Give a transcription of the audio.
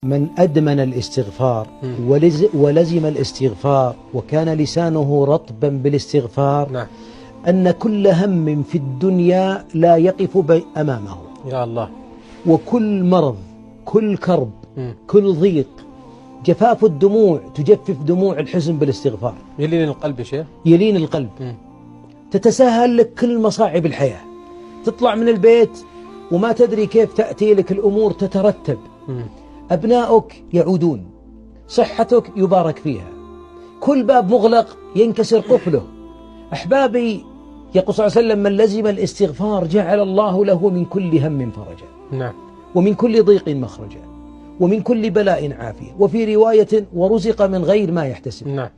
من أدمن الاستغفار ولزم الاستغفار وكان لسانه رطبا بالاستغفار نعم. أن كل هم في الدنيا لا يقف أمامه. يا الله. وكل مرض، كل كرب، كل ضيق، جفاف الدموع تجفف دموع الحزن بالاستغفار. يلين القلب يا شيخ. يلين القلب. تتساهل لك كل مصاعب الحياة. تطلع من البيت وما تدري كيف تأتي لك الأمور تترتب. أبناؤك يعودون، صحتك يبارك فيها، كل باب مغلق ينكسر قفله. أحبابي، يقول صلى الله عليه وسلم: من لزم الاستغفار جعل الله له من كل هم فرجا. نعم. ومن كل ضيق مخرجا، ومن كل بلاء عافية، وفي رواية: ورزق من غير ما يحتسب. نعم.